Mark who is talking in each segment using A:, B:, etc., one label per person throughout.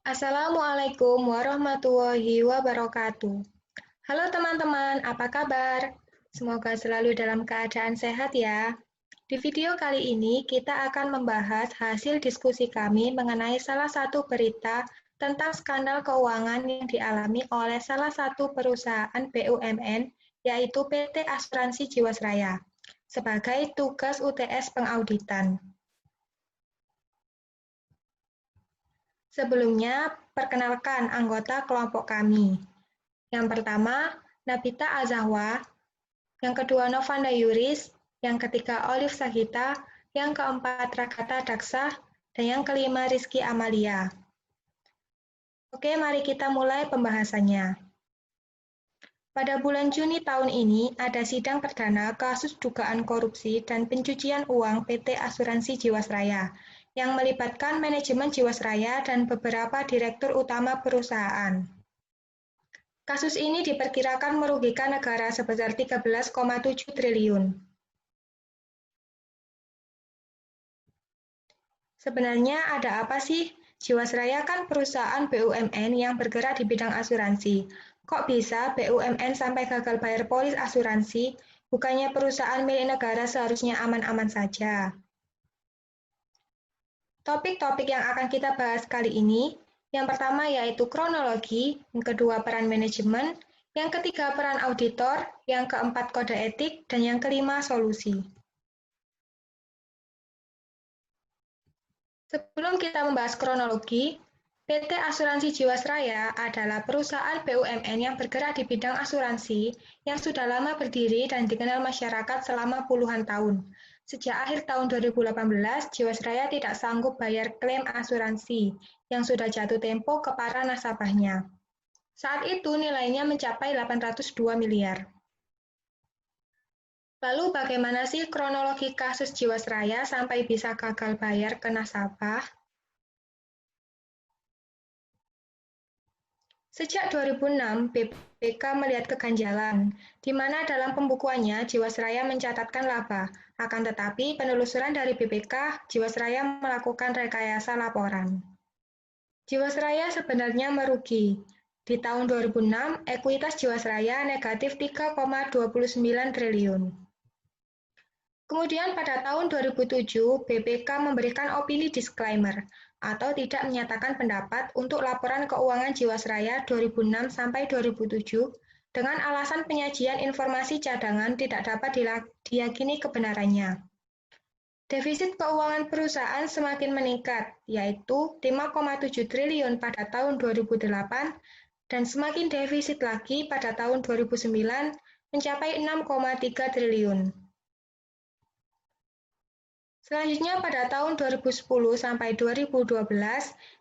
A: Assalamualaikum warahmatullahi wabarakatuh. Halo teman-teman, apa kabar? Semoga selalu dalam keadaan sehat ya. Di video kali ini kita akan membahas hasil diskusi kami mengenai salah satu berita tentang skandal keuangan yang dialami oleh salah satu perusahaan BUMN, yaitu PT Asuransi Jiwasraya, sebagai tugas UTS pengauditan. Sebelumnya, perkenalkan anggota kelompok kami. Yang pertama, Nabita Azahwa, yang kedua Novanda Yuris, yang ketiga Olive Sagita, yang keempat Rakata Daksa, dan yang kelima Rizky Amalia. Oke, mari kita mulai pembahasannya. Pada bulan Juni tahun ini, ada sidang perdana kasus dugaan korupsi dan pencucian uang PT Asuransi Jiwasraya, yang melibatkan manajemen Jiwasraya dan beberapa direktur utama perusahaan. Kasus ini diperkirakan merugikan negara sebesar 13,7 triliun. Sebenarnya ada apa sih? Jiwasraya kan perusahaan BUMN yang bergerak di bidang asuransi. Kok bisa BUMN sampai gagal bayar polis asuransi? Bukannya perusahaan milik negara seharusnya aman-aman saja. Topik-topik yang akan kita bahas kali ini, yang pertama yaitu kronologi, yang kedua peran manajemen, yang ketiga peran auditor, yang keempat kode etik, dan yang kelima solusi. Sebelum kita membahas kronologi, PT Asuransi Jiwasraya adalah perusahaan BUMN yang bergerak di bidang asuransi yang sudah lama berdiri dan dikenal masyarakat selama puluhan tahun. Sejak akhir tahun 2018, Jiwasraya tidak sanggup bayar klaim asuransi yang sudah jatuh tempo ke para nasabahnya. Saat itu nilainya mencapai 802 miliar. Lalu bagaimana sih kronologi kasus Jiwasraya sampai bisa gagal bayar ke nasabah? Sejak 2006, BPK melihat keganjalan, di mana dalam pembukuannya Jiwasraya mencatatkan laba. Akan tetapi, penelusuran dari BPK, Jiwasraya melakukan rekayasa laporan. Jiwasraya sebenarnya merugi. Di tahun 2006, ekuitas Jiwasraya negatif 3,29 triliun. Kemudian pada tahun 2007, BPK memberikan opini disclaimer atau tidak menyatakan pendapat untuk laporan keuangan Jiwasraya 2006 sampai 2007 dengan alasan penyajian informasi cadangan tidak dapat diyakini kebenarannya. Defisit keuangan perusahaan semakin meningkat, yaitu 5,7 triliun pada tahun 2008 dan semakin defisit lagi pada tahun 2009 mencapai 6,3 triliun. Selanjutnya pada tahun 2010 sampai 2012,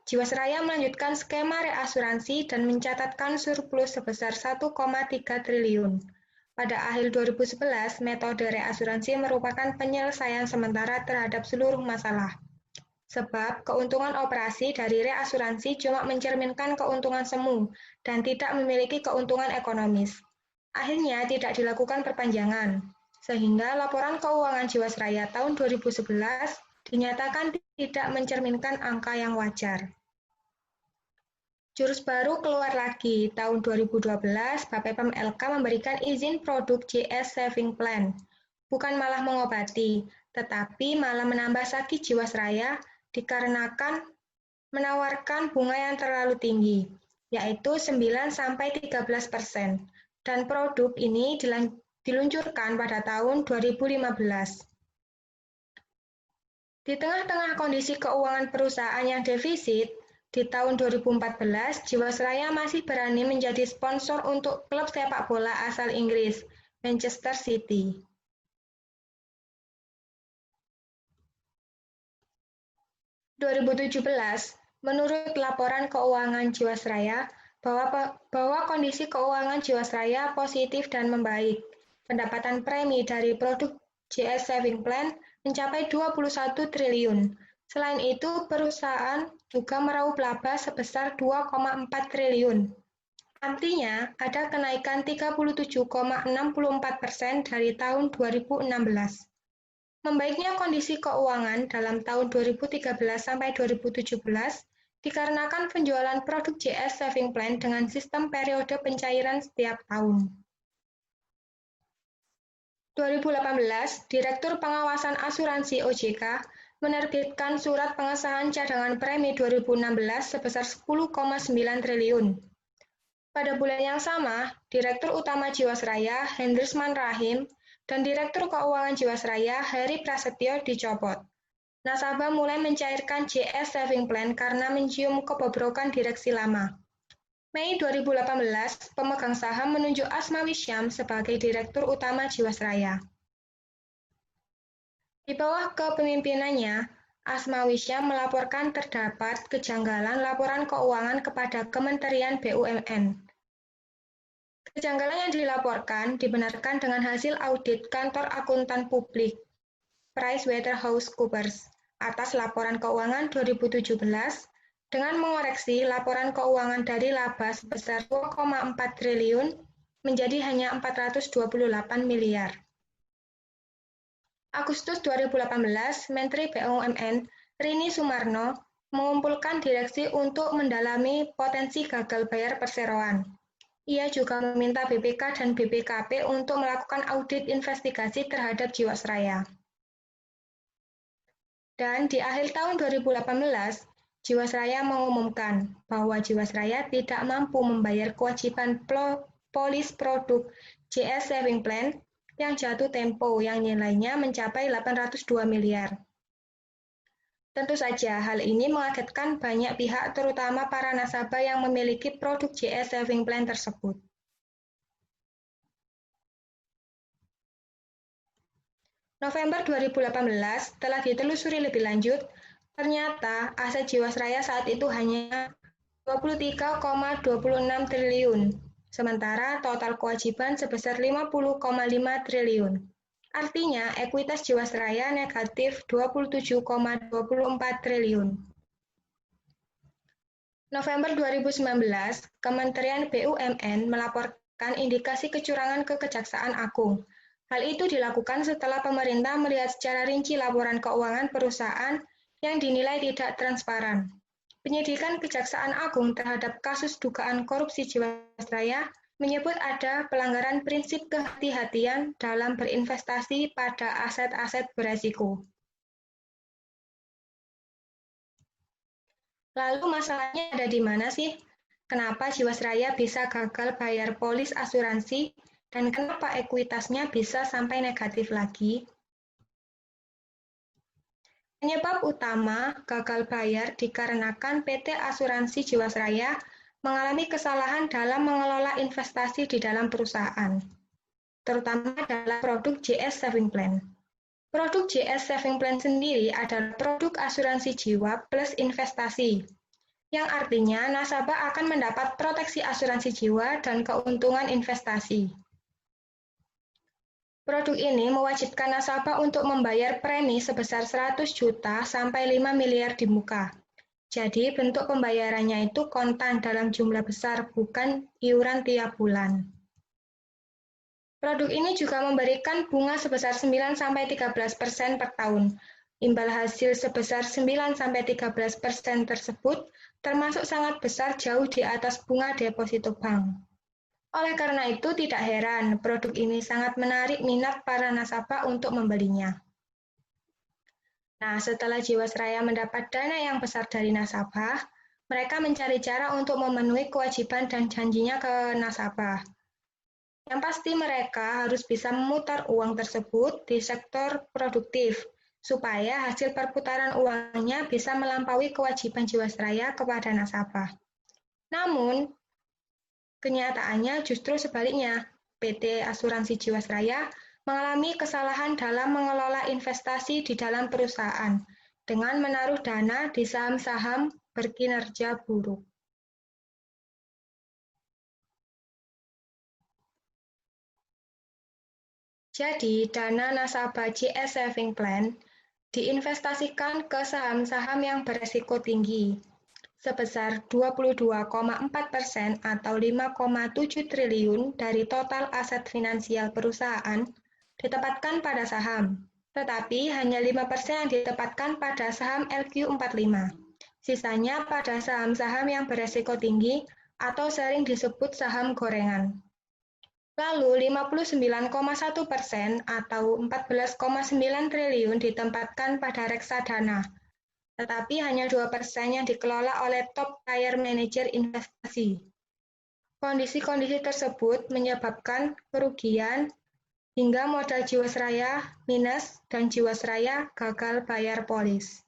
A: Jiwasraya melanjutkan skema reasuransi dan mencatatkan surplus sebesar 1,3 triliun. Pada akhir 2011, metode reasuransi merupakan penyelesaian sementara terhadap seluruh masalah. Sebab keuntungan operasi dari reasuransi cuma mencerminkan keuntungan semu dan tidak memiliki keuntungan ekonomis. Akhirnya tidak dilakukan perpanjangan, sehingga laporan keuangan Jiwasraya tahun 2011 dinyatakan tidak mencerminkan angka yang wajar. Jurus baru keluar lagi, tahun 2012 BAPEPEM LK memberikan izin produk JS Saving Plan, bukan malah mengobati, tetapi malah menambah sakit Jiwasraya dikarenakan menawarkan bunga yang terlalu tinggi, yaitu 9-13%, dan produk ini diluncurkan pada tahun 2015. Di tengah-tengah kondisi keuangan perusahaan yang defisit, di tahun 2014, Jiwasraya masih berani menjadi sponsor untuk klub sepak bola asal Inggris, Manchester City. (2017) Menurut laporan keuangan Jiwasraya, bahwa kondisi keuangan Jiwasraya positif dan membaik. Pendapatan premi dari produk JS Saving Plan mencapai 21 triliun. Selain itu, perusahaan juga meraup laba sebesar 2,4 triliun. Artinya, ada kenaikan 37,64% dari tahun 2016. Membaiknya kondisi keuangan dalam tahun 2013 sampai 2017 dikarenakan penjualan produk JS Saving Plan dengan sistem periode pencairan setiap tahun. 2018, Direktur Pengawasan Asuransi OJK menerbitkan surat pengesahan cadangan premi 2016 sebesar 10,9 triliun. Pada bulan yang sama, Direktur Utama Jiwasraya Hendris Manrahim dan Direktur Keuangan Jiwasraya Heri Prasetyo dicopot. Nasabah mulai mencairkan JS Saving Plan karena mencium kebobrokan direksi lama. Mei 2018, pemegang saham menunjuk Asma Wisyam sebagai Direktur Utama Jiwasraya. Di bawah kepemimpinannya, Asma Wisyam melaporkan terdapat kejanggalan laporan keuangan kepada Kementerian BUMN. Kejanggalan yang dilaporkan dibenarkan dengan hasil audit kantor akuntan publik PricewaterhouseCoopers atas laporan keuangan 2017 dengan mengoreksi laporan keuangan dari laba sebesar 2,4 triliun menjadi hanya 428 miliar. Agustus 2018, Menteri BUMN Rini Sumarno mengumpulkan direksi untuk mendalami potensi gagal bayar perseroan. Ia juga meminta BPK dan BPKP untuk melakukan audit investigasi terhadap Jiwasraya. Dan di akhir tahun 2018, Jiwasraya mengumumkan bahwa Jiwasraya tidak mampu membayar kewajiban polis produk JS Saving Plan yang jatuh tempo yang nilainya mencapai 802 miliar. Tentu saja hal ini mengagetkan banyak pihak terutama para nasabah yang memiliki produk JS Saving Plan tersebut. November 2018, setelah ditelusuri lebih lanjut, ternyata aset Jiwasraya saat itu hanya 23,26 triliun, sementara total kewajiban sebesar 50,5 triliun. Artinya, ekuitas Jiwasraya negatif 27,24 triliun. November 2019, Kementerian BUMN melaporkan indikasi kecurangan ke Kejaksaan Agung. Hal itu dilakukan setelah pemerintah melihat secara rinci laporan keuangan perusahaan yang dinilai tidak transparan. Penyidikan Kejaksaan Agung terhadap kasus dugaan korupsi Jiwasraya menyebut ada pelanggaran prinsip kehati-hatian dalam berinvestasi pada aset-aset beresiko. Lalu masalahnya ada di mana sih? Kenapa Jiwasraya bisa gagal bayar polis asuransi dan kenapa ekuitasnya bisa sampai negatif lagi? Penyebab utama gagal bayar dikarenakan PT Asuransi Jiwasraya mengalami kesalahan dalam mengelola investasi di dalam perusahaan, terutama dalam produk JS Saving Plan. Produk JS Saving Plan sendiri adalah produk asuransi jiwa plus investasi, yang artinya nasabah akan mendapat proteksi asuransi jiwa dan keuntungan investasi. Produk ini mewajibkan nasabah untuk membayar premi sebesar 100 juta sampai 5 miliar di muka. Jadi bentuk pembayarannya itu kontan dalam jumlah besar, bukan iuran tiap bulan. Produk ini juga memberikan bunga sebesar 9-13% per tahun. Imbal hasil sebesar 9-13% tersebut termasuk sangat besar jauh di atas bunga deposito bank. Oleh karena itu tidak heran produk ini sangat menarik minat para nasabah untuk membelinya. Nah, setelah Jiwasraya mendapat dana yang besar dari nasabah, mereka mencari cara untuk memenuhi kewajiban dan janjinya ke nasabah. Yang pasti mereka harus bisa memutar uang tersebut di sektor produktif, supaya hasil perputaran uangnya bisa melampaui kewajiban Jiwasraya kepada nasabah. Namun, kenyataannya justru sebaliknya, PT Asuransi Jiwasraya mengalami kesalahan dalam mengelola investasi di dalam perusahaan dengan menaruh dana di saham-saham berkinerja buruk. Jadi, dana nasabah JS Saving Plan diinvestasikan ke saham-saham yang beresiko tinggi, sebesar 22,4% atau 5,7 triliun dari total aset finansial perusahaan ditempatkan pada saham, tetapi hanya 5% yang ditempatkan pada saham LQ45. Sisanya pada saham-saham yang beresiko tinggi atau sering disebut saham gorengan. Lalu 59,1% atau 14,9 triliun ditempatkan pada reksadana, tetapi hanya 2% yang dikelola oleh top-tier manajer investasi. Kondisi-kondisi tersebut menyebabkan kerugian hingga modal Jiwasraya minus dan Jiwasraya gagal bayar polis.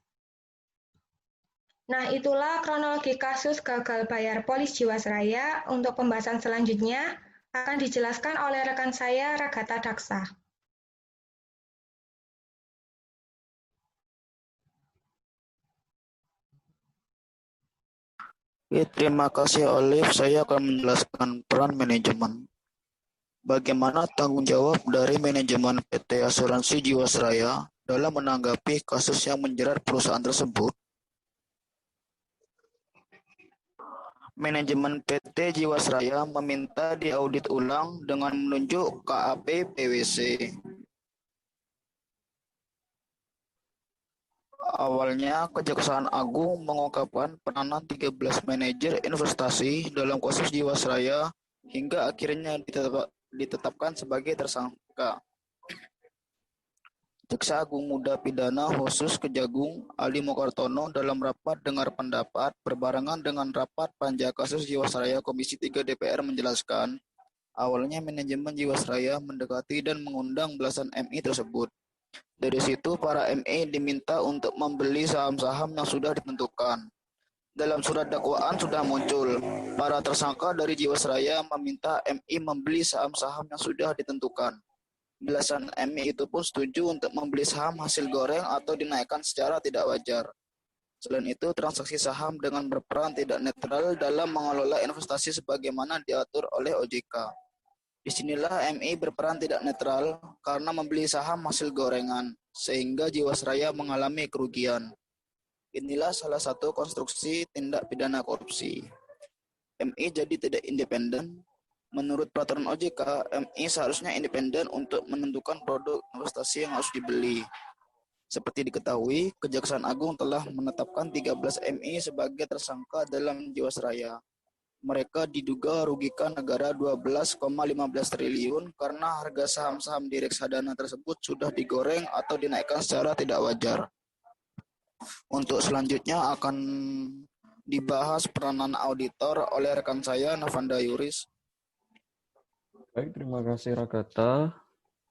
A: Nah, itulah kronologi kasus gagal bayar polis Jiwasraya. Untuk pembahasan selanjutnya akan dijelaskan oleh rekan saya, Ragatha Daksa.
B: Oke, terima kasih Olive. Saya akan menjelaskan peran manajemen. Bagaimana tanggung jawab dari manajemen PT Asuransi Jiwasraya dalam menanggapi kasus yang menjerat perusahaan tersebut? Manajemen PT Jiwasraya meminta diaudit ulang dengan menunjuk KAP PwC. Awalnya, Kejaksaan Agung mengungkapkan peranan 13 manajer investasi dalam kasus Jiwasraya hingga akhirnya ditetapkan sebagai tersangka. Jaksa Agung Muda Pidana Khusus Kejagung Ali Mokartono dalam rapat dengar pendapat berbarengan dengan rapat panja kasus Jiwasraya Komisi 3 DPR menjelaskan, awalnya manajemen Jiwasraya mendekati dan mengundang belasan MI tersebut. Dari situ para MI diminta untuk membeli saham-saham yang sudah ditentukan. Dalam surat dakwaan sudah muncul, para tersangka dari Jiwasraya meminta MI membeli saham-saham yang sudah ditentukan. Belasan MI itu pun setuju untuk membeli saham hasil goreng atau dinaikkan secara tidak wajar. Selain itu, transaksi saham dengan berperan tidak netral dalam mengelola investasi sebagaimana diatur oleh OJK. Disinilah MI berperan tidak netral karena membeli saham hasil gorengan, sehingga Jiwasraya mengalami kerugian. Inilah salah satu konstruksi tindak pidana korupsi. MI jadi tidak independen. Menurut peraturan OJK, MI seharusnya independen untuk menentukan produk investasi yang harus dibeli. Seperti diketahui, Kejaksaan Agung telah menetapkan 13 MI sebagai tersangka dalam Jiwasraya. Mereka diduga rugikan negara 12,15 triliun karena harga saham-saham di reksadana tersebut sudah digoreng atau dinaikkan secara tidak wajar. Untuk selanjutnya akan dibahas peranan auditor oleh rekan saya, Navanda Yuris.
C: Baik, terima kasih Ragatha.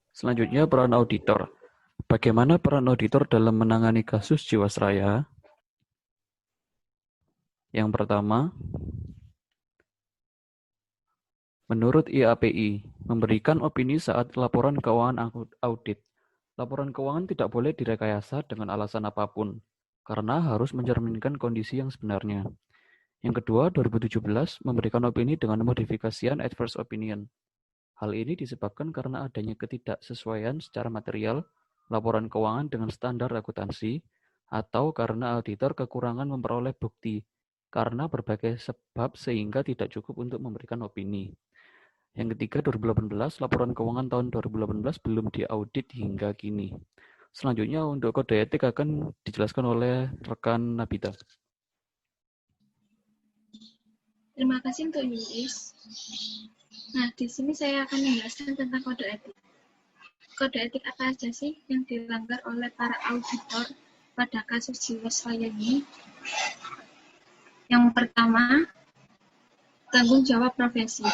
C: Selanjutnya peran auditor. Bagaimana peran auditor dalam menangani kasus Jiwasraya? Yang pertama, menurut IAPI, memberikan opini saat laporan keuangan audit. Laporan keuangan tidak boleh direkayasa dengan alasan apapun, karena harus mencerminkan kondisi yang sebenarnya. Yang kedua, 2017, memberikan opini dengan modifikasian adverse opinion. Hal ini disebabkan karena adanya ketidaksesuaian secara material laporan keuangan dengan standar akuntansi atau karena auditor kekurangan memperoleh bukti karena berbagai sebab sehingga tidak cukup untuk memberikan opini. Yang ketiga, 2018, laporan keuangan tahun 2018 belum diaudit hingga kini. Selanjutnya untuk kode etik akan dijelaskan oleh rekan Nabita.
D: Terima kasih untuk Yuris. Nah, di sini saya akan menjelaskan tentang kode etik. Kode etik apa saja sih yang dilanggar oleh para auditor pada kasus Jiwasraya ini? Yang pertama, tanggung jawab profesi.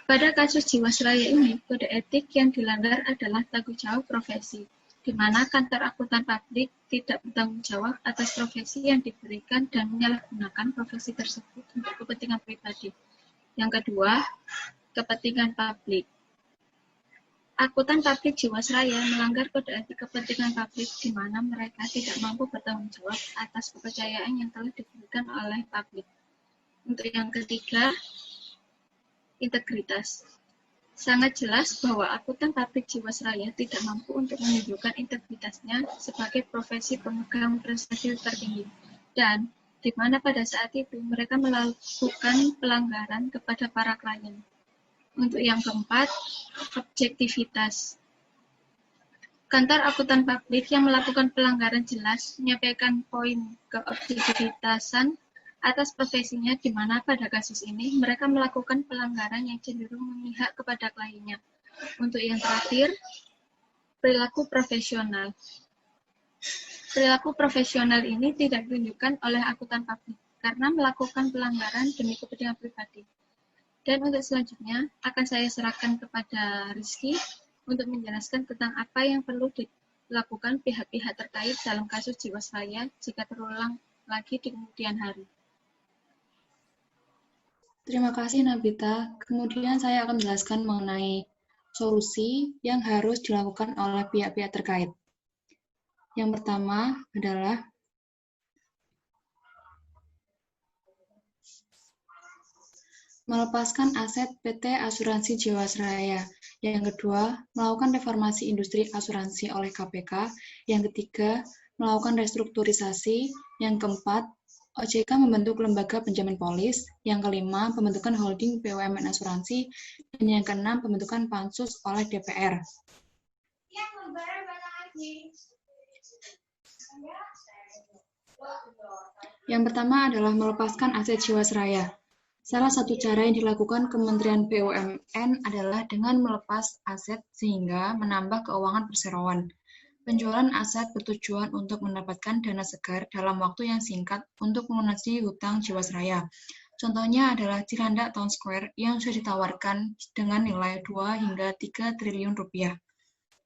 D: Pada kasus Jiwasraya ini, kode etik yang dilanggar adalah tanggung jawab profesi, di mana kantor akuntan publik tidak bertanggung jawab atas profesi yang diberikan dan menyalahgunakan profesi tersebut untuk kepentingan pribadi. Yang kedua, kepentingan publik. Akuntan publik Jiwasraya melanggar kode etik kepentingan publik di mana mereka tidak mampu bertanggung jawab atas kepercayaan yang telah diberikan oleh publik. Untuk yang ketiga, integritas. Sangat jelas bahwa akuntan publik Jiwasraya tidak mampu untuk menunjukkan integritasnya sebagai profesi pemegang prestasi tertinggi, dan di mana pada saat itu mereka melakukan pelanggaran kepada para klien. Untuk yang keempat, objektivitas. Kantor akuntan publik yang melakukan pelanggaran jelas menyampaikan poin keobjektivitasan atas profesinya, di mana pada kasus ini mereka melakukan pelanggaran yang cenderung memihak kepada kliennya. Untuk yang terakhir, perilaku profesional. Perilaku profesional ini tidak ditunjukkan oleh akuntan publik karena melakukan pelanggaran demi kepentingan pribadi. Dan untuk selanjutnya akan saya serahkan kepada Rizky untuk menjelaskan tentang apa yang perlu dilakukan pihak-pihak terkait dalam kasus Jiwasraya jika terulang lagi di kemudian hari.
E: Terima kasih Nabita. Kemudian saya akan menjelaskan mengenai solusi yang harus dilakukan oleh pihak-pihak terkait. Yang pertama adalah melepaskan aset PT Asuransi Jiwasraya. Yang kedua, melakukan reformasi industri asuransi oleh KPK. Yang ketiga, melakukan restrukturisasi. Yang keempat, OJK membentuk lembaga penjamin polis. Yang kelima, pembentukan holding BUMN asuransi. Dan yang keenam, pembentukan pansus oleh DPR. Yang pertama adalah melepaskan aset Jiwasraya. Salah satu cara yang dilakukan Kementerian BUMN adalah dengan melepas aset sehingga menambah keuangan perseroan. Penjualan aset bertujuan untuk mendapatkan dana segar dalam waktu yang singkat untuk melunasi hutang Jiwasraya. Contohnya adalah Cilandak Town Square yang sudah ditawarkan dengan nilai 2 hingga 3 triliun rupiah.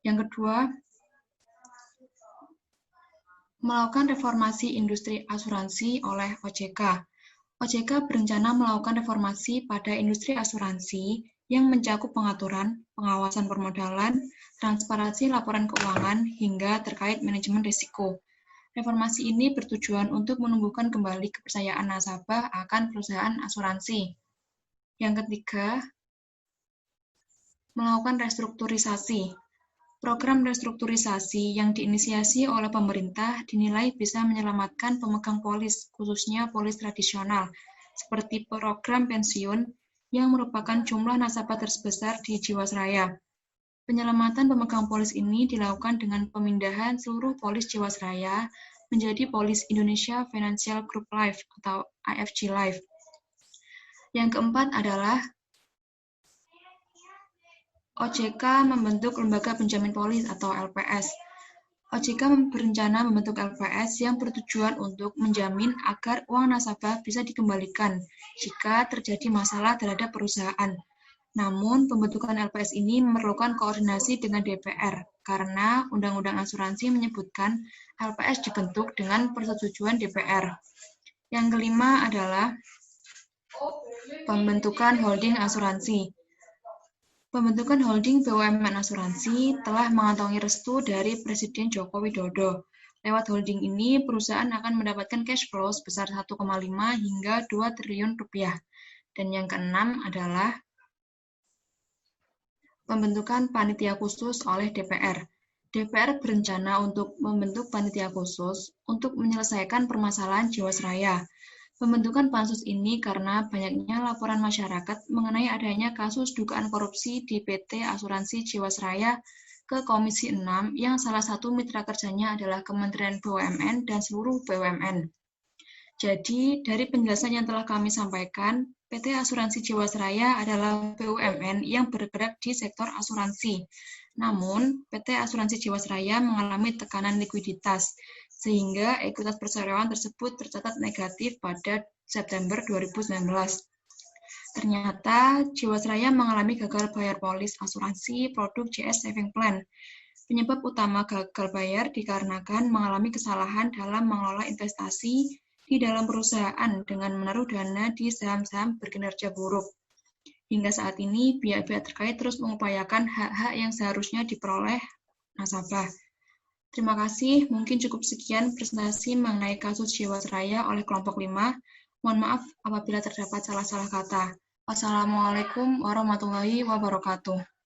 E: Yang kedua, melakukan reformasi industri asuransi oleh OJK. OJK berencana melakukan reformasi pada industri asuransi yang mencakup pengaturan, pengawasan permodalan, transparansi laporan keuangan, hingga terkait manajemen risiko. Reformasi ini bertujuan untuk menumbuhkan kembali kepercayaan nasabah akan perusahaan asuransi. Yang ketiga, melakukan restrukturisasi. Program restrukturisasi yang diinisiasi oleh pemerintah dinilai bisa menyelamatkan pemegang polis, khususnya polis tradisional, seperti program pensiun yang merupakan jumlah nasabah terbesar di Jiwasraya. Penyelamatan pemegang polis ini dilakukan dengan pemindahan seluruh polis Jiwasraya menjadi Polis Indonesia Financial Group Life atau IFG Life. Yang keempat adalah OJK membentuk Lembaga Penjamin Polis atau LPS. OJK berencana membentuk LPS yang bertujuan untuk menjamin agar uang nasabah bisa dikembalikan jika terjadi masalah terhadap perusahaan. Namun, pembentukan LPS ini memerlukan koordinasi dengan DPR, karena Undang-Undang Asuransi menyebutkan LPS dibentuk dengan persetujuan DPR. Yang kelima adalah pembentukan holding asuransi. Pembentukan holding BUMN asuransi telah mengantongi restu dari Presiden Joko Widodo. Lewat holding ini, perusahaan akan mendapatkan cash flow sebesar 1,5 hingga 2 triliun rupiah. Dan yang keenam adalah pembentukan panitia khusus oleh DPR. DPR berencana untuk membentuk panitia khusus untuk menyelesaikan permasalahan Jiwasraya. Pembentukan pansus ini karena banyaknya laporan masyarakat mengenai adanya kasus dugaan korupsi di PT Asuransi Jiwasraya ke Komisi 6 yang salah satu mitra kerjanya adalah Kementerian BUMN dan seluruh BUMN. Jadi, dari penjelasan yang telah kami sampaikan, PT Asuransi Jiwasraya adalah BUMN yang bergerak di sektor asuransi. Namun, PT Asuransi Jiwasraya mengalami tekanan likuiditas, sehingga ekuitas perseroan tersebut tercatat negatif pada September 2019. Ternyata, Jiwasraya mengalami gagal bayar polis asuransi produk JS Saving Plan. Penyebab utama gagal bayar dikarenakan mengalami kesalahan dalam mengelola investasi di dalam perusahaan dengan menaruh dana di saham-saham berkinerja buruk. Hingga saat ini, pihak-pihak terkait terus mengupayakan hak-hak yang seharusnya diperoleh nasabah. Terima kasih, mungkin cukup sekian presentasi mengenai kasus Jiwasraya oleh kelompok 5. Mohon maaf apabila terdapat salah-salah kata. Wassalamualaikum warahmatullahi wabarakatuh.